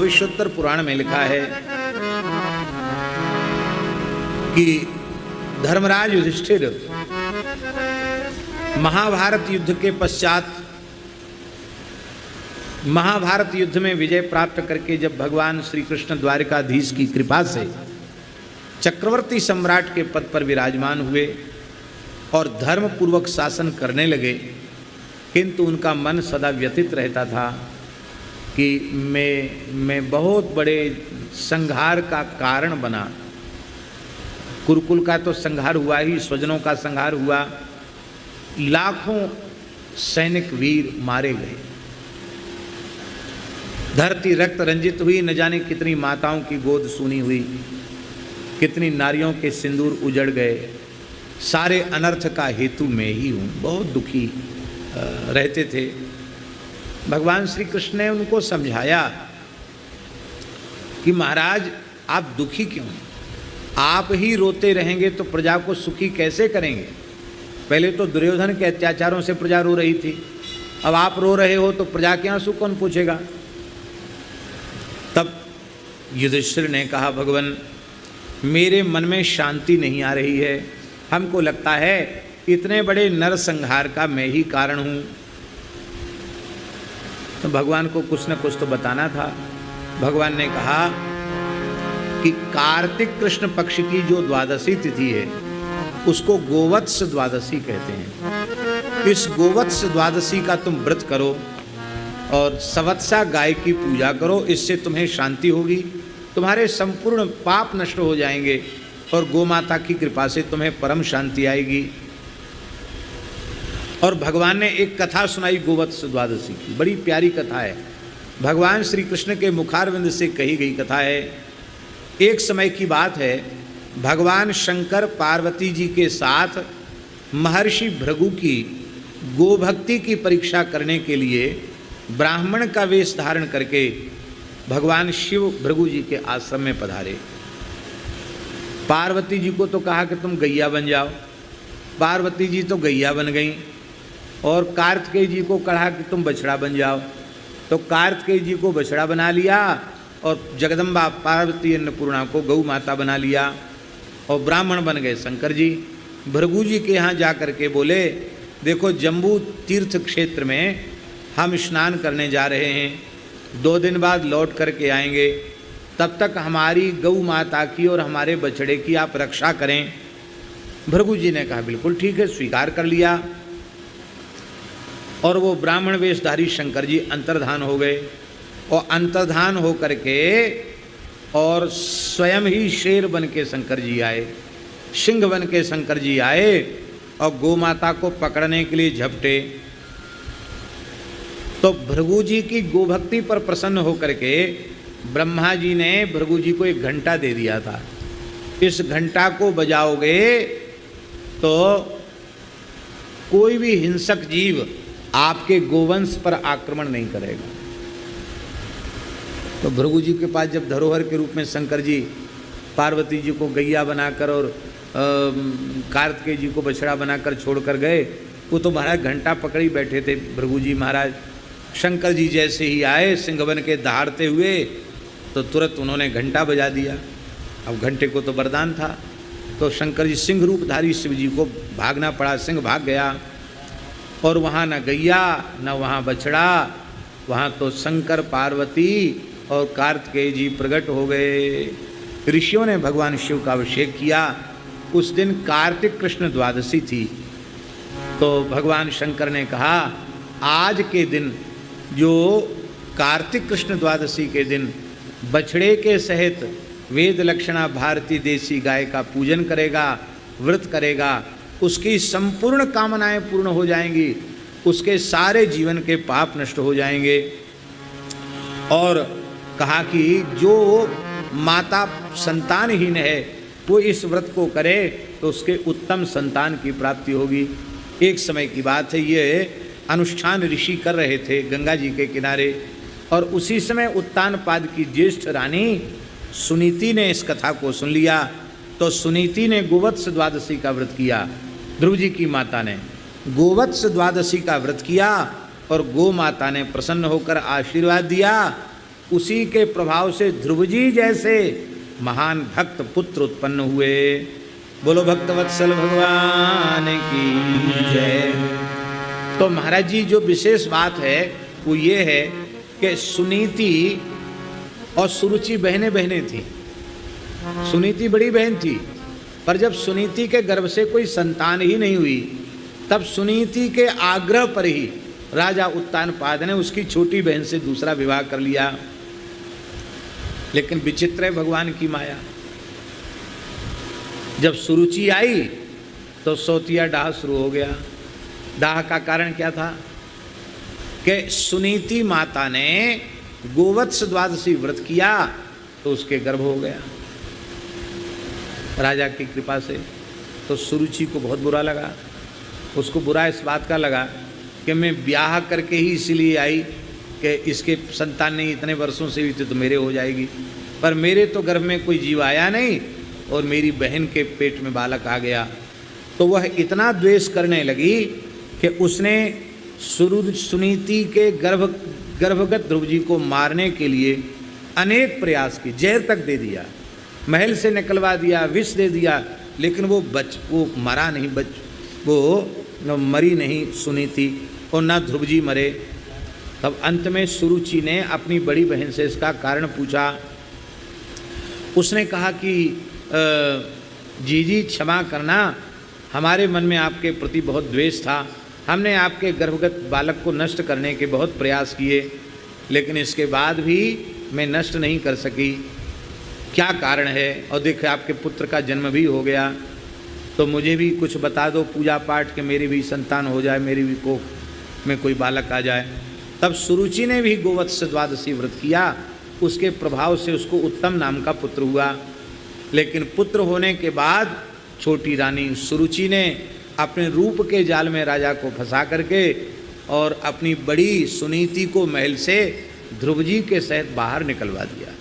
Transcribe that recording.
भविष्योत्तर पुराण में लिखा है कि धर्मराज युधिष्ठिर महाभारत युद्ध के पश्चात महाभारत युद्ध में विजय प्राप्त करके जब भगवान श्री कृष्ण द्वारिकाधीश की कृपा से चक्रवर्ती सम्राट के पद पर विराजमान हुए और धर्म पूर्वक शासन करने लगे, किंतु उनका मन सदा व्यथित रहता था कि मैं बहुत बड़े संहार का कारण बना। कुरुकुल का तो संहार हुआ ही, स्वजनों का संहार हुआ, लाखों सैनिक वीर मारे गए, धरती रक्त रंजित हुई, न जाने कितनी माताओं की गोद सूनी हुई, कितनी नारियों के सिंदूर उजड़ गए, सारे अनर्थ का हेतु मैं ही हूँ। बहुत दुखी रहते थे। भगवान श्री कृष्ण ने उनको समझाया कि महाराज आप दुखी क्यों हैं? आप ही रोते रहेंगे तो प्रजा को सुखी कैसे करेंगे? पहले तो दुर्योधन के अत्याचारों से प्रजा रो रही थी, अब आप रो रहे हो तो प्रजा के यहाँ सुख कौन पूछेगा? तब युधिष्ठिर ने कहा, भगवान मेरे मन में शांति नहीं आ रही है, हमको लगता है इतने बड़े नरसंहार का मैं ही कारण हूँ। तो भगवान को कुछ न कुछ तो बताना था। भगवान ने कहा कि कार्तिक कृष्ण पक्ष की जो द्वादशी तिथि है उसको गोवत्स द्वादशी कहते हैं। इस गोवत्स द्वादशी का तुम व्रत करो और सवत्सा गाय की पूजा करो, इससे तुम्हें शांति होगी, तुम्हारे संपूर्ण पाप नष्ट हो जाएंगे और गोमाता की कृपा से तुम्हें परम शांति आएगी। और भगवान ने एक कथा सुनाई गोवत्स द्वादशी की, बड़ी प्यारी कथा है, भगवान श्री कृष्ण के मुखारविंद से कही गई कथा है। एक समय की बात है, भगवान शंकर पार्वती जी के साथ महर्षि भृगु की गोभक्ति की परीक्षा करने के लिए ब्राह्मण का वेश धारण करके भगवान शिव भृगु जी के आश्रम में पधारे। पार्वती जी को तो कहा कि तुम गैया बन जाओ, पार्वती जी तो गैया बन गईं, और कार्तिकेय जी को कहा कि तुम बछड़ा बन जाओ, तो कार्तिकेय जी को बछड़ा बना लिया और जगदम्बा पार्वती अन्नपूर्णा को गौ माता बना लिया और ब्राह्मण बन गए शंकर जी। भृगु जी के यहाँ जा कर के बोले, देखो जम्बू तीर्थ क्षेत्र में हम स्नान करने जा रहे हैं, 2 दिन बाद लौट करके आएंगे, तब तक हमारी गौ माता की और हमारे बछड़े की आप रक्षा करें। भृगु जी ने कहा बिल्कुल ठीक है, स्वीकार कर लिया। और वो ब्राह्मण वेशधारी शंकर जी अंतर्धान हो गए और अंतर्धान हो करके और स्वयं ही शेर बन के शंकर जी आए, सिंह बन के शंकर जी आए और गोमाता को पकड़ने के लिए झपटे। तो भृगु जी की गोभक्ति पर प्रसन्न होकर के ब्रह्मा जी ने भृगु जी को एक घंटा दे दिया था, इस घंटा को बजाओगे तो कोई भी हिंसक जीव आपके गोवंश पर आक्रमण नहीं करेगा। तो भृगु जी के पास जब धरोहर के रूप में शंकर जी पार्वती जी को गैया बनाकर और कार्तिकेय जी को बछड़ा बनाकर छोड़कर गए, वो तो महाराज घंटा पकड़ी बैठे थे भृगु जी महाराज। शंकर जी जैसे ही आए सिंह बन के दहाड़ते हुए, तो तुरंत उन्होंने घंटा बजा दिया। अब घंटे को तो वरदान था, तो शंकर जी सिंह रूपधारी शिव जी को भागना पड़ा, सिंह भाग गया और वहाँ न गैया न वहाँ बछड़ा, वहाँ तो शंकर पार्वती और कार्तिकेय जी प्रकट हो गए। ऋषियों ने भगवान शिव का अभिषेक किया। उस दिन कार्तिक कृष्ण द्वादशी थी, तो भगवान शंकर ने कहा आज के दिन जो कार्तिक कृष्ण द्वादशी के दिन बछड़े के सहित वेद लक्षणा भारती देसी गाय का पूजन करेगा, व्रत करेगा, उसकी संपूर्ण कामनाएं पूर्ण हो जाएंगी, उसके सारे जीवन के पाप नष्ट हो जाएंगे। और कहा कि जो माता संतानहीन है वो इस व्रत को करे तो उसके उत्तम संतान की प्राप्ति होगी। एक समय की बात है, ये अनुष्ठान ऋषि कर रहे थे गंगा जी के किनारे, और उसी समय उत्तानपाद की ज्येष्ठ रानी सुनीति ने इस कथा को सुन लिया। तो सुनीति ने गोवत्स द्वादशी का व्रत किया, ध्रुव जी की माता ने गोवत्स द्वादशी का व्रत किया और गो माता ने प्रसन्न होकर आशीर्वाद दिया उसी के प्रभाव से ध्रुव जी जैसे महान भक्त पुत्र उत्पन्न हुए। बोलो भक्तवत्सल भगवान की जय। तो महाराज जी जो विशेष बात है वो ये है कि सुनीति और सुरुचि बहनें बहनें थी। सुनीति बड़ी बहन थी, पर जब सुनीति के गर्भ से कोई संतान ही नहीं हुई, तब सुनीति के आग्रह पर ही राजा उत्तानपाद ने उसकी छोटी बहन से दूसरा विवाह कर लिया। लेकिन विचित्र है भगवान की माया। जब सुरुचि आई तो सौतिया डाह शुरू हो गया। डाह का कारण क्या था कि सुनीति माता ने गोवत्स द्वादशी व्रत किया तो उसके गर्भ हो गया राजा की कृपा से। तो सुरुचि को बहुत बुरा लगा। उसको बुरा इस बात का लगा कि मैं ब्याह करके ही इसलिए आई कि इसके संतान नहीं इतने वर्षों से हुई थी तो मेरे हो जाएगी, पर मेरे तो गर्भ में कोई जीव आया नहीं और मेरी बहन के पेट में बालक आ गया। तो वह इतना द्वेष करने लगी कि उसने सुनीति के गर्भगत ध्रुव जी को मारने के लिए अनेक प्रयास की। जहर तक दे दिया, महल से निकलवा दिया, विष दे दिया, लेकिन वो मरा नहीं, वो मरी नहीं सुनीति और ना ध्रुव जी मरे। तब अंत में सुरुचि ने अपनी बड़ी बहन से इसका कारण पूछा। उसने कहा कि जीजी क्षमा करना, हमारे मन में आपके प्रति बहुत द्वेष था, हमने आपके गर्भगत बालक को नष्ट करने के बहुत प्रयास किए, लेकिन इसके बाद भी मैं नष्ट नहीं कर सकी। क्या कारण है? और देखिए आपके पुत्र का जन्म भी हो गया, तो मुझे भी कुछ बता दो पूजा पाठ के मेरी भी संतान हो जाए, मेरी भी कोख में कोई बालक आ जाए। तब सुरुचि ने भी गोवत्स द्वादशी व्रत किया, उसके प्रभाव से उसको उत्तम नाम का पुत्र हुआ। लेकिन पुत्र होने के बाद छोटी रानी सुरुचि ने अपने रूप के जाल में राजा को फंसा करके और अपनी बड़ी सुनीति को महल से ध्रुव जी के सहित बाहर निकलवा दिया।